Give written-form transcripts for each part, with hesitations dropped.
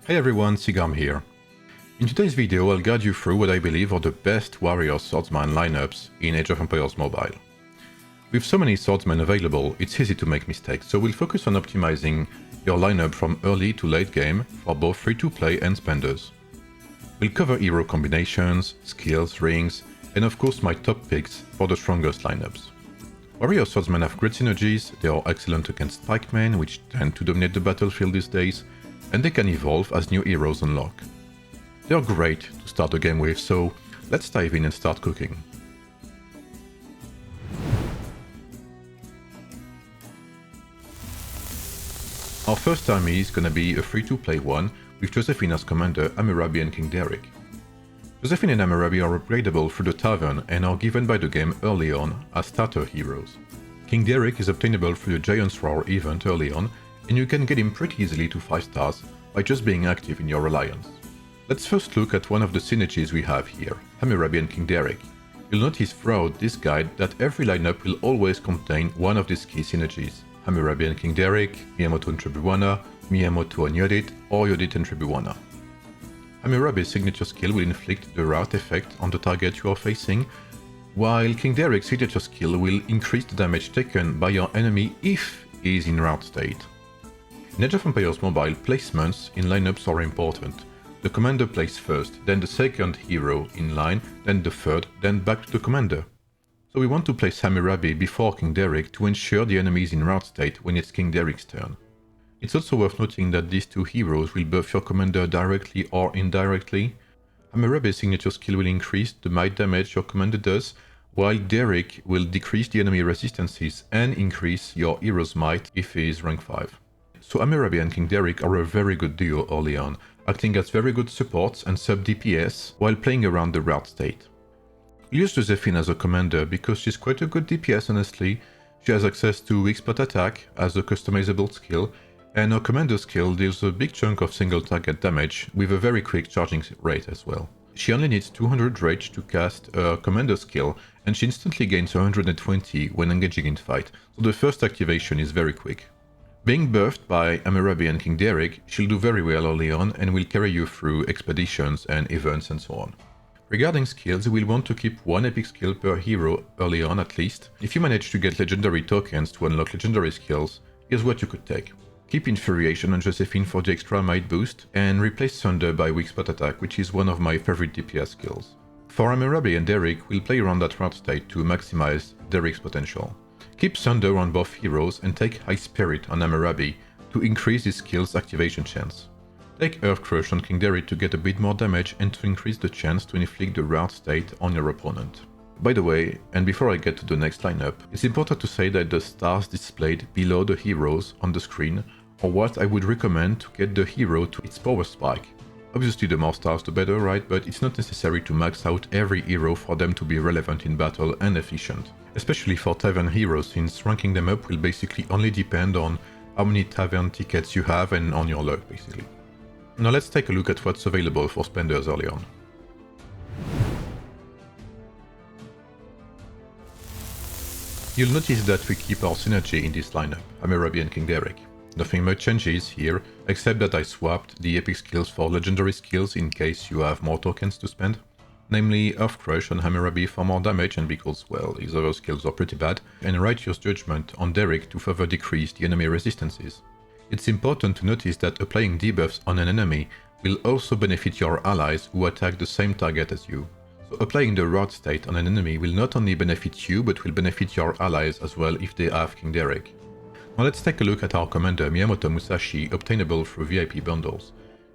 Hey everyone, Sigarme here. In today's video I'll guide you through what I believe are the best Warrior Swordsman lineups in Age of Empires Mobile. With so many swordsmen available, it's easy to make mistakes, so we'll focus on optimizing your lineup from early to late game for both free-to-play and spenders. We'll cover hero combinations, skills, rings, and of course my top picks for the strongest lineups. Warrior Swordsmen have great synergies, they are excellent against pikemen, which tend to dominate the battlefield these days, and they can evolve as new heroes unlock. They are great to start the game with, so let's dive in and start cooking. Our first army is gonna be a free-to-play one, with Josephine as commander, Hammurabi and King Derek. Josephine and Hammurabi are upgradable through the tavern and are given by the game early on as starter heroes. King Derek is obtainable through the Giant's Roar event early on, and you can get him pretty easily to 5 stars by just being active in your alliance. Let's first look at one of the synergies we have here, Hammurabi and King Derek. You'll notice throughout this guide that every lineup will always contain one of these key synergies. Hammurabi and King Derek, Miyamoto and Tribhuwana, Miyamoto and Yodit, or Yodit and Tribhuwana. Hammurabi's signature skill will inflict the rout effect on the target you are facing, while King Derek's signature skill will increase the damage taken by your enemy if he is in rout state. In Age of Empires Mobile, placements in lineups are important. The commander plays first, then the second hero in line, then the third, then back to the commander. So we want to place Hammurabi before King Derek to ensure the enemy is in rout state when it's King Derek's turn. It's also worth noting that these two heroes will buff your commander directly or indirectly. Hammurabi's signature skill will increase the might damage your commander does, while Derek will decrease the enemy resistances and increase your hero's might if he is rank 5. So Hammurabi and King Derek are a very good duo early on, acting as very good supports and sub DPS while playing around the rout state. We'll use Josephine as a commander because she's quite a good DPS honestly. She has access to weak spot attack as a customizable skill, and her commander skill deals a big chunk of single target damage with a very quick charging rate as well. She only needs 200 rage to cast her commander skill, and she instantly gains 120 when engaging in fight, so the first activation is very quick. Being buffed by Hammurabi and King Derek, she'll do very well early on and will carry you through expeditions and events and so on. Regarding skills, we'll want to keep one epic skill per hero early on at least. If you manage to get legendary tokens to unlock legendary skills, here's what you could take. Keep Infuriation on Josephine for the extra might boost, and replace Thunder by weak spot attack, which is one of my favorite DPS skills. For Hammurabi and Derek, we'll play around that rout state to maximize Derek's potential. Keep Thunder on both heroes and take High Spirit on Hammurabi to increase his skill's activation chance. Take Earth Crush on King Derek to get a bit more damage and to increase the chance to inflict the rout state on your opponent. By the way, and before I get to the next lineup, it's important to say that the stars displayed below the heroes on the screen are what I would recommend to get the hero to its power spike. Obviously the more stars the better, right? But it's not necessary to max out every hero for them to be relevant in battle and efficient. Especially for tavern heroes, since ranking them up will basically only depend on how many tavern tickets you have and on your luck basically. Now let's take a look at what's available for spenders early on. You'll notice that we keep our synergy in this lineup, Hammurabi and King Derek. Nothing much changes here, except that I swapped the epic skills for legendary skills in case you have more tokens to spend. Namely Earth Crush on Hammurabi for more damage and because, well, his other skills are pretty bad, and Righteous Judgment on Derek to further decrease the enemy resistances. It's important to notice that applying debuffs on an enemy will also benefit your allies who attack the same target as you. So applying the rout state on an enemy will not only benefit you, but will benefit your allies as well if they have King Derek. Now let's take a look at our commander Miyamoto Musashi, obtainable through VIP bundles.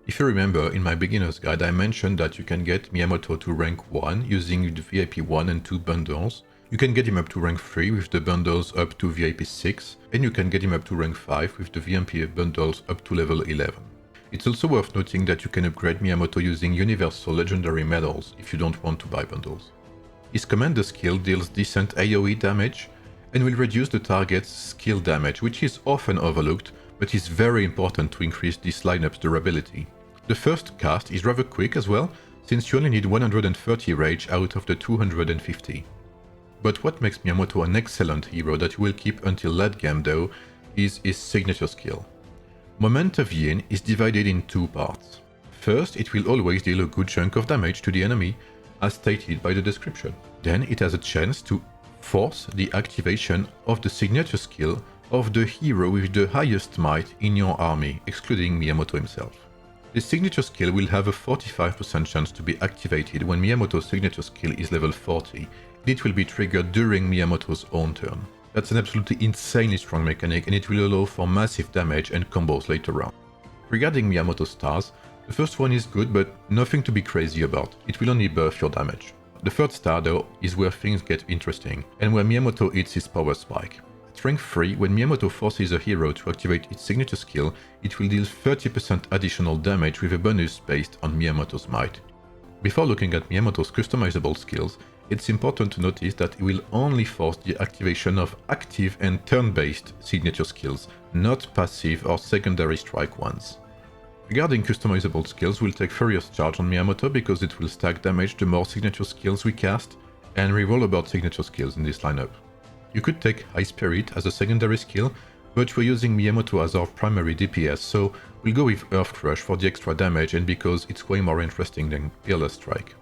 If you remember, in my beginner's guide I mentioned that you can get Miyamoto to rank 1 using the VIP 1 and 2 bundles. You can get him up to rank 3 with the bundles up to VIP 6, and you can get him up to rank 5 with the VIP bundles up to level 11. It's also worth noting that you can upgrade Miyamoto using universal legendary medals if you don't want to buy bundles. His commander skill deals decent AoE damage, and will reduce the target's skill damage, which is often overlooked, but is very important to increase this lineup's durability. The first cast is rather quick as well, since you only need 130 rage out of the 250. But what makes Miyamoto an excellent hero that you will keep until late game though, is his signature skill. Moment of Yin is divided in two parts. First, it will always deal a good chunk of damage to the enemy, as stated by the description. Then it has a chance to force the activation of the signature skill of the hero with the highest might in your army, excluding Miyamoto himself. This signature skill will have a 45% chance to be activated when Miyamoto's signature skill is level 40, and it will be triggered during Miyamoto's own turn. That's an absolutely insanely strong mechanic, and it will allow for massive damage and combos later on. Regarding Miyamoto's stars, the first one is good, but nothing to be crazy about. It will only buff your damage. The third star though is where things get interesting, and where Miyamoto hits his power spike. At rank 3, when Miyamoto forces a hero to activate its signature skill, it will deal 30% additional damage with a bonus based on Miyamoto's might. Before looking at Miyamoto's customizable skills, it's important to notice that it will only force the activation of active and turn-based signature skills, not passive or secondary strike ones. Regarding customizable skills, we'll take Furious Charge on Miyamoto because it will stack damage the more signature skills we cast, and reroll about signature skills in this lineup. You could take High Spirit as a secondary skill, but we're using Miyamoto as our primary DPS, so we'll go with Earth Crush for the extra damage and because it's way more interesting than Fearless Strike.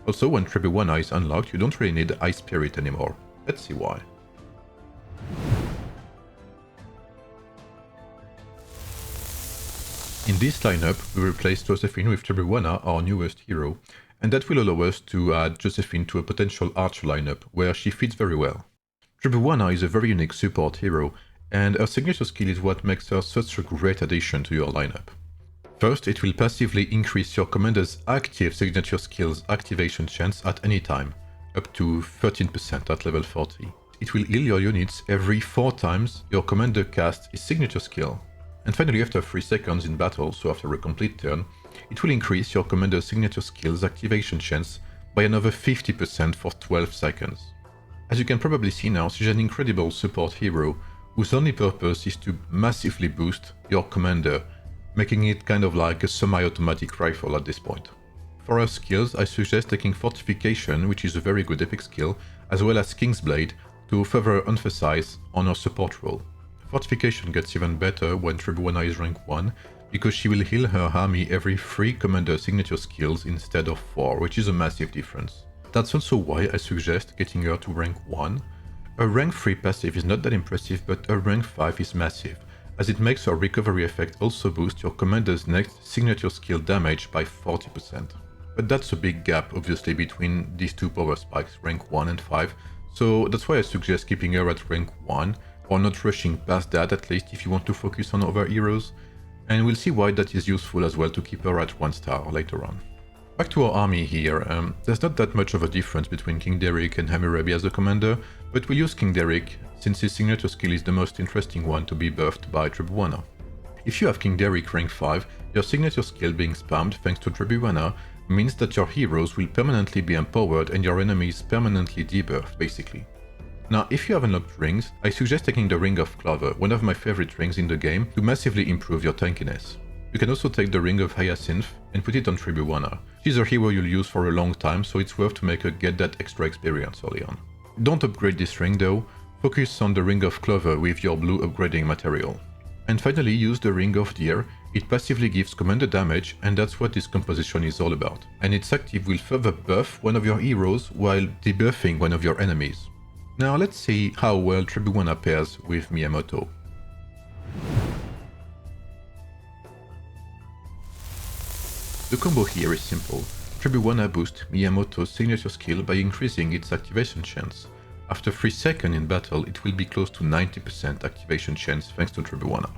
Also, when Tribhuwana is unlocked, you don't really need High Spirit anymore. Let's see why. In this lineup, we replace Josephine with Tribhuwana, our newest hero, and that will allow us to add Josephine to a potential archer lineup, where she fits very well. Tribhuwana is a very unique support hero, and her signature skill is what makes her such a great addition to your lineup. First, it will passively increase your commander's active signature skill's activation chance at any time, up to 13% at level 40. It will heal your units every 4 times your commander casts his signature skill. And finally, after 3 seconds in battle, so after a complete turn, it will increase your commander's signature skill's activation chance by another 50% for 12 seconds. As you can probably see now, she's an incredible support hero whose only purpose is to massively boost your commander, making it kind of like a semi-automatic rifle at this point. For her skills, I suggest taking Fortification, which is a very good epic skill, as well as King's Blade to further emphasize on her support role. Fortification gets even better when Tribhuwana is rank 1, because she will heal her army every 3 commander signature skills instead of 4, which is a massive difference. That's also why I suggest getting her to rank 1. A rank 3 passive is not that impressive, but a rank 5 is massive, as it makes her recovery effect also boost your commander's next signature skill damage by 40%. But that's a big gap obviously between these two power spikes, rank 1 and 5, so that's why I suggest keeping her at rank 1, or not rushing past that at least if you want to focus on other heroes, and we'll see why that is useful as well to keep her at 1 star later on. Back to our army here, there's not that much of a difference between King Derrick and Hammurabi as a commander, but we'll use King Derrick since his signature skill is the most interesting one to be buffed by Tribhuwana. If you have King Derrick rank 5, your signature skill being spammed thanks to Tribhuwana means that your heroes will permanently be empowered and your enemies permanently debuffed, basically. Now, if you have unlocked rings, I suggest taking the Ring of Clover, one of my favorite rings in the game, to massively improve your tankiness. You can also take the Ring of Hyacinth and put it on Tribhuwana. She's a hero you'll use for a long time, so it's worth to make her get that extra experience early on. Don't upgrade this ring though, focus on the Ring of Clover with your blue upgrading material. And finally, use the Ring of Deer. It passively gives commander damage, and that's what this composition is all about. And its active will further buff one of your heroes while debuffing one of your enemies. Now let's see how well Tribhuwana pairs with Miyamoto. The combo here is simple. Tribhuwana boosts Miyamoto's signature skill by increasing its activation chance. After 3 seconds in battle, it will be close to 90% activation chance thanks to Tribhuwana.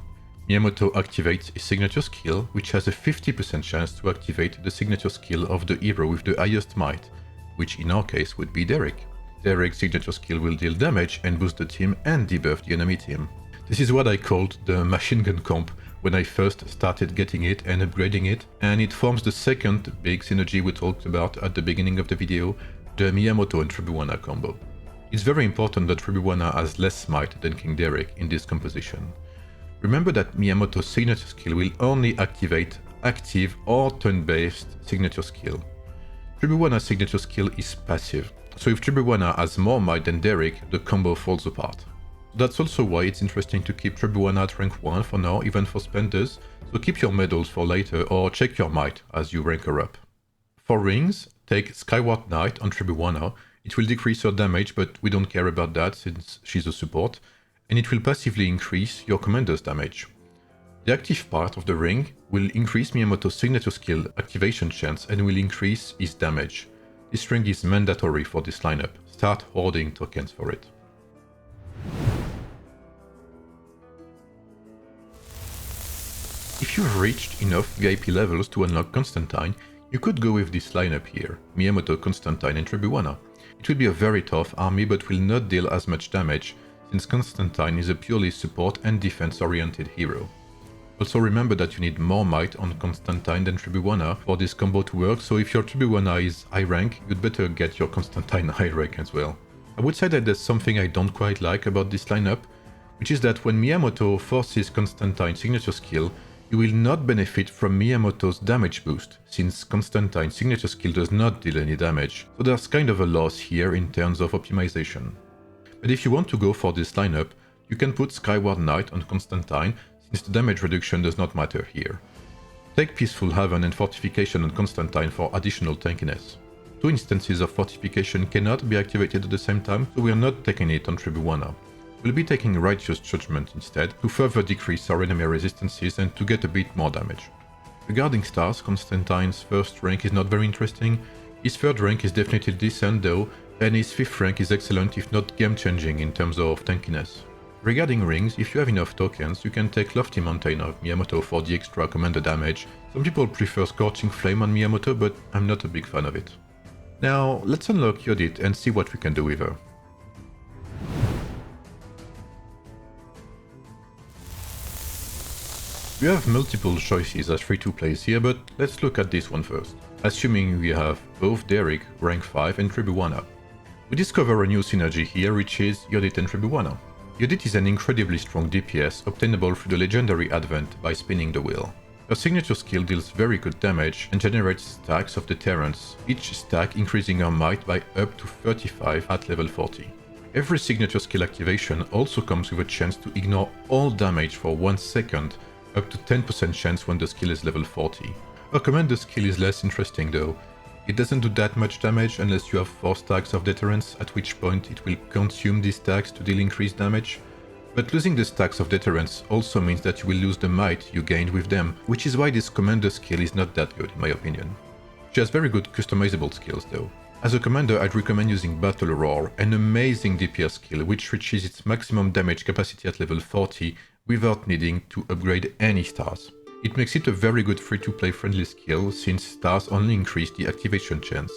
Miyamoto activates his signature skill, which has a 50% chance to activate the signature skill of the hero with the highest might, which in our case would be Derrick. Derrick's signature skill will deal damage and boost the team and debuff the enemy team. This is what I called the machine gun comp when I first started getting it and upgrading it, and it forms the second big synergy we talked about at the beginning of the video, the Miyamoto and Tribhuwana combo. It's very important that Tribhuwana has less might than King Derrick in this composition. Remember that Miyamoto's signature skill will only activate active or turn-based signature skill. Tribhuwana's signature skill is passive, so if Tribhuwana has more might than Derrick, the combo falls apart. That's also why it's interesting to keep Tribhuwana at rank 1 for now, even for spenders, so keep your medals for later or check your might as you rank her up. For rings, take Skyward Knight on Tribhuwana. It will decrease her damage, but we don't care about that since she's a support, and it will passively increase your commander's damage. The active part of the ring will increase Miyamoto's signature skill activation chance and will increase his damage. This ring is mandatory for this lineup. Start hoarding tokens for it. If you've reached enough VIP levels to unlock Constantine, you could go with this lineup here, Miyamoto, Constantine and Tribhuwana. It will be a very tough army but will not deal as much damage, since Constantine is a purely support and defense-oriented hero. Also remember that you need more might on Constantine than Tribhuwana for this combo to work, so if your Tribhuwana is high rank, you'd better get your Constantine high rank as well. I would say that there's something I don't quite like about this lineup, which is that when Miyamoto forces Constantine's signature skill, you will not benefit from Miyamoto's damage boost, since Constantine's signature skill does not deal any damage, so there's kind of a loss here in terms of optimization. But if you want to go for this lineup, you can put Skyward Knight on Constantine, since the damage reduction does not matter here. Take Peaceful Haven and Fortification on Constantine for additional tankiness. Two instances of Fortification cannot be activated at the same time, so we are not taking it on Tribhuwana. We'll be taking Righteous Judgment instead, to further decrease our enemy resistances and to get a bit more damage. Regarding stars, Constantine's first rank is not very interesting, his third rank is definitely decent though, and his fifth rank is excellent if not game-changing in terms of tankiness. Regarding rings, if you have enough tokens, you can take Lofty Mountain of Miyamoto for the extra commander damage. Some people prefer Scorching Flame on Miyamoto, but I'm not a big fan of it. Now, let's unlock Yodit and see what we can do with her. We have multiple choices as free-to-plays here, but let's look at this one first. Assuming we have both Derek, rank 5, and Tribhuwana. We discover a new synergy here, which is Yodit and Tribhuwana. Yodit is an incredibly strong DPS, obtainable through the legendary advent by spinning the wheel. Her signature skill deals very good damage and generates stacks of deterrence, each stack increasing her might by up to 35 at level 40. Every signature skill activation also comes with a chance to ignore all damage for 1 second, up to 10% chance when the skill is level 40. Her commander skill is less interesting though. It doesn't do that much damage unless you have 4 stacks of deterrence, at which point it will consume these stacks to deal increased damage. But losing the stacks of deterrence also means that you will lose the might you gained with them, which is why this commander skill is not that good in my opinion. She has very good customizable skills though. As a commander, I'd recommend using Battle Roar, an amazing DPS skill which reaches its maximum damage capacity at level 40 without needing to upgrade any stars. It makes it a very good free-to-play friendly skill, since stars only increase the activation chance.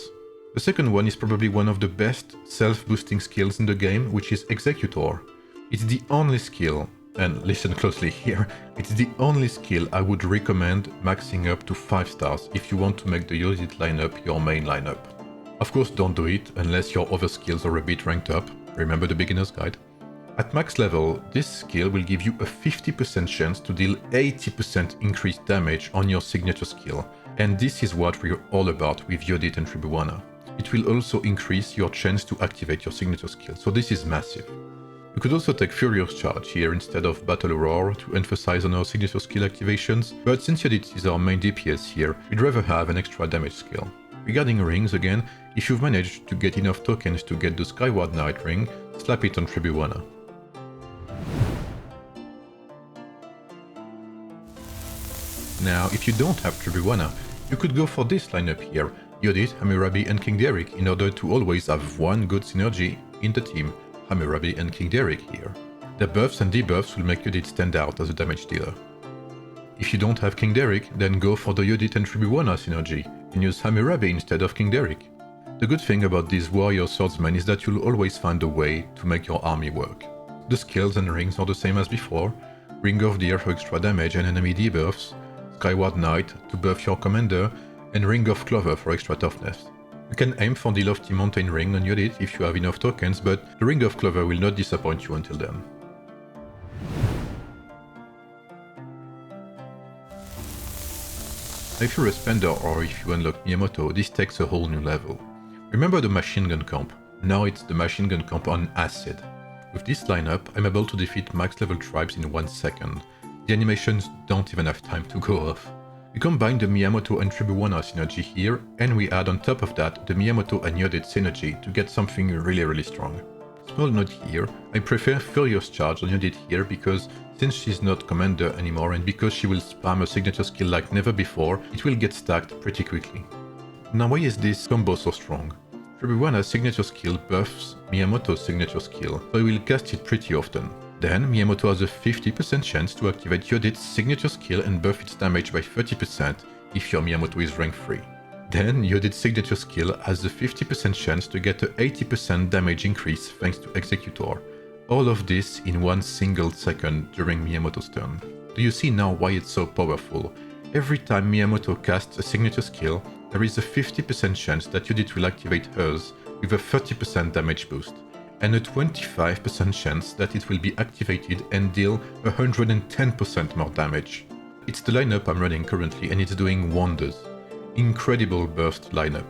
The second one is probably one of the best self-boosting skills in the game, which is Executor. It's the only skill, and listen closely here, it's the only skill I would recommend maxing up to 5 stars if you want to make the Yodit lineup your main lineup. Of course don't do it unless your other skills are a bit ranked up, remember the beginner's guide. At max level, this skill will give you a 50% chance to deal 80% increased damage on your signature skill, and this is what we're all about with Yodit and Tribhuwana. It will also increase your chance to activate your signature skill, so this is massive. You could also take Furious Charge here instead of Battle Roar to emphasize on our signature skill activations, but since Yodit is our main DPS here, we'd rather have an extra damage skill. Regarding rings again, if you've managed to get enough tokens to get the Skyward Knight ring, slap it on Tribhuwana. Now, if you don't have Tribhuwana, you could go for this lineup here, Yodit, Hammurabi and King Derek, in order to always have one good synergy in the team, Hammurabi and King Derek here. Their buffs and debuffs will make Yodit stand out as a damage dealer. If you don't have King Derek, then go for the Yodit and Tribhuwana synergy, and use Hammurabi instead of King Derek. The good thing about these Warrior Swordsmen is that you'll always find a way to make your army work. The skills and rings are the same as before, Ring of the Air for extra damage and enemy debuffs, Skyward Knight to buff your commander, and Ring of Clover for extra toughness. You can aim for the Lofty Mountain ring on Yodit if you have enough tokens, but the Ring of Clover will not disappoint you until then. If you're a spender or if you unlock Miyamoto, this takes a whole new level. Remember the machine gun comp? Now it's the machine gun comp on acid. With this lineup, I'm able to defeat max level tribes in 1 second. The animations don't even have time to go off. We combine the Miyamoto and Tribhuwana synergy here, and we add on top of that the Miyamoto and Yodit synergy to get something really strong. Small note here, I prefer Furious Charge on Yodit here because since she's not commander anymore and because she will spam a signature skill like never before, it will get stacked pretty quickly. Now why is this combo so strong? Tribhuwana's signature skill buffs Miyamoto's signature skill, so I will cast it pretty often. Then Miyamoto has a 50% chance to activate Yodit's signature skill and buff its damage by 30% if your Miyamoto is rank 3. Then Yodit's signature skill has a 50% chance to get a 80% damage increase thanks to Executor. All of this in 1 single second during Miyamoto's turn. Do you see now why it's so powerful? Every time Miyamoto casts a signature skill, there is a 50% chance that Yodit will activate hers with a 30% damage boost, and a 25% chance that it will be activated and deal 110% more damage. It's the lineup I'm running currently and it's doing wonders. Incredible burst lineup.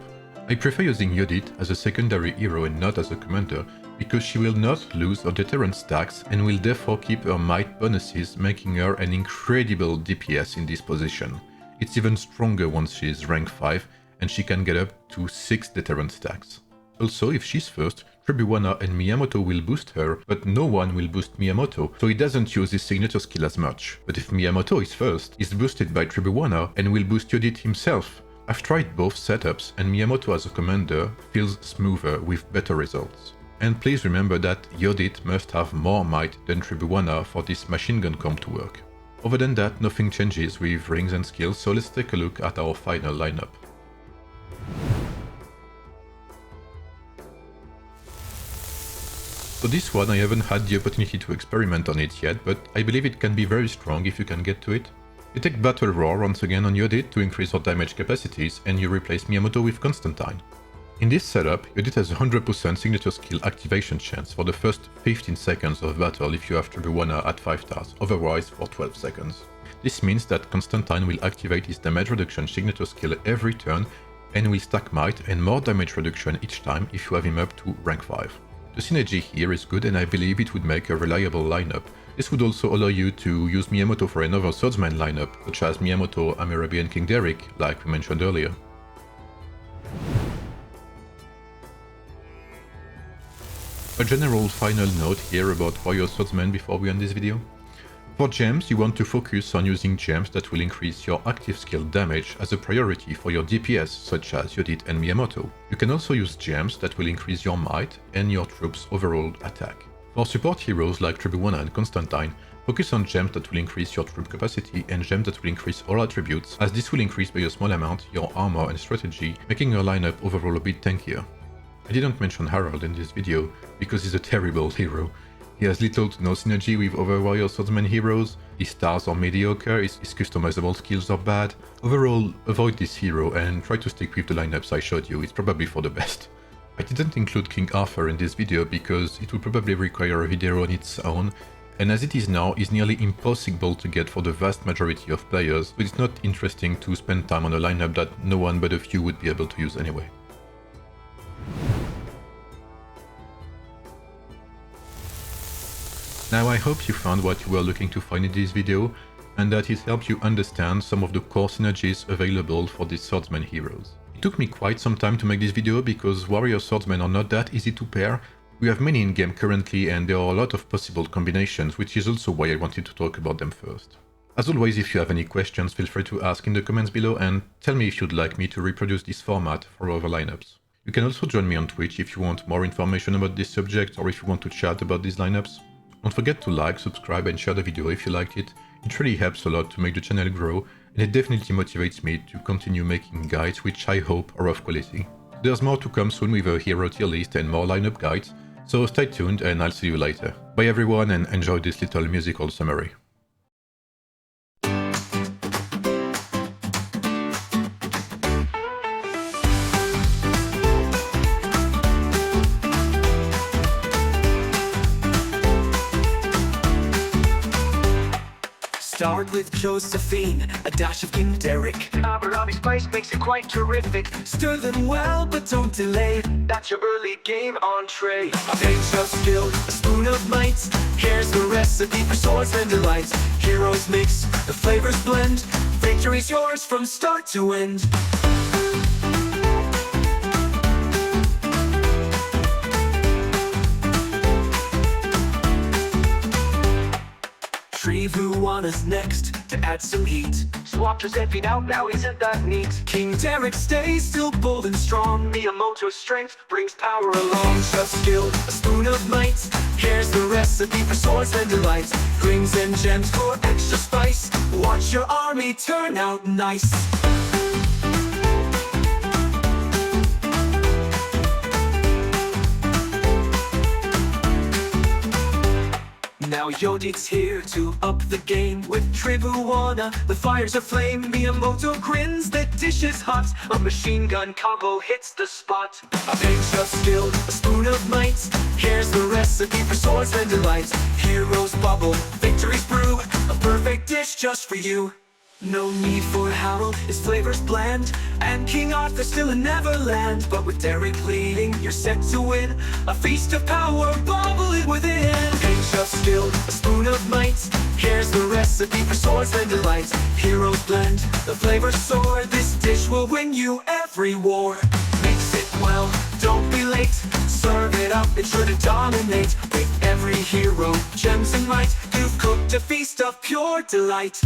I prefer using Yodit as a secondary hero and not as a commander because she will not lose her deterrent stacks and will therefore keep her might bonuses, making her an incredible DPS in this position. It's even stronger once she is rank 5 and she can get up to 6 deterrent stacks. Also, if she's first, Tribhuwana and Miyamoto will boost her, but no one will boost Miyamoto, so he doesn't use his signature skill as much. But if Miyamoto is first, he's boosted by Tribhuwana and will boost Yodit himself. I've tried both setups and Miyamoto as a commander feels smoother with better results. And please remember that Yodit must have more might than Tribhuwana for this machine gun comp to work. Other than that, nothing changes with rings and skills, so let's take a look at our final lineup. So this one I haven't had the opportunity to experiment on it yet, but I believe it can be very strong if you can get to it. You take Battle Roar once again on Yodit to increase her damage capacities, and you replace Miyamoto with Constantine. In this setup, Yodit has a 100% signature skill activation chance for the first 15 seconds of battle if you have Tribhuwana at 5 stars, otherwise for 12 seconds. This means that Constantine will activate his damage reduction signature skill every turn and will stack might and more damage reduction each time if you have him up to rank 5. The synergy here is good and I believe it would make a reliable lineup. This would also allow you to use Miyamoto for another swordsman lineup, such as Miyamoto, Hammurabi and King Derrick, like we mentioned earlier. A general final note here about Warrior Swordsmen before we end this video. For gems, you want to focus on using gems that will increase your active skill damage as a priority for your DPS, such as Yodit and Miyamoto. You can also use gems that will increase your might and your troops' overall attack. For support heroes like Tribhuwana and Constantine, focus on gems that will increase your troop capacity and gems that will increase all attributes, as this will increase by a small amount your armor and strategy, making your lineup overall a bit tankier. I didn't mention Harald in this video because he's a terrible hero. He has little to no synergy with other Warrior Swordsman heroes, his stars are mediocre, his customizable skills are bad. Overall, avoid this hero and try to stick with the lineups I showed you, it's probably for the best. I didn't include King Arthur in this video because it would probably require a video on its own, and as it is now, is nearly impossible to get for the vast majority of players, so it's not interesting to spend time on a lineup that no one but a few would be able to use anyway. Now I hope you found what you were looking to find in this video, and that it helped you understand some of the core synergies available for these swordsman heroes. It took me quite some time to make this video because warrior swordsmen are not that easy to pair. We have many in-game currently and there are a lot of possible combinations, which is also why I wanted to talk about them first. As always, if you have any questions, feel free to ask in the comments below and tell me if you'd like me to reproduce this format for other lineups. You can also join me on Twitch if you want more information about this subject or if you want to chat about these lineups. Don't forget to like, subscribe and share the video if you liked it. It really helps a lot to make the channel grow and it definitely motivates me to continue making guides which I hope are of quality. There's more to come soon with a hero tier list and more lineup guides, so stay tuned and I'll see you later. Bye everyone and enjoy this little musical summary. Start with Josephine, a dash of King Derek. Hammurabi spice makes it quite terrific. Stir them well, but don't delay. That's your early game entree. A pinch of skill, a spoon of might. Here's the recipe for swordsman delights. Heroes mix, the flavors blend. Victory's yours from start to end. Tribhuwana's next to add some heat. Swap Josephine out now, isn't that neat? King Derek stays still bold and strong. Miyamoto's strength brings power along. Chef skill, a spoon of might. Here's the recipe for swordsman delights. Rings and gems for extra spice. Watch your army turn out nice. Now Yodit's here to up the game with Tribhuwana. The fire's aflame, Miyamoto grins, the dish is hot. A machine gun combo hits the spot. A pinch of skill, a spoon of might. Here's the recipe for swordsman delights. Heroes bubble, victories brew. A perfect dish just for you. No need for Harold, his flavors bland. And King Arthur still in Neverland. But with Derek leading, you're set to win. A feast of power bubbling within. Pinch of skill, a spoon of might. Here's the recipe for swordsman delights. Heroes blend, the flavors soar. This dish will win you every war. Mix it well, don't be late. Serve it up, it's sure to dominate. With every hero, gems and might. You've cooked a feast of pure delight.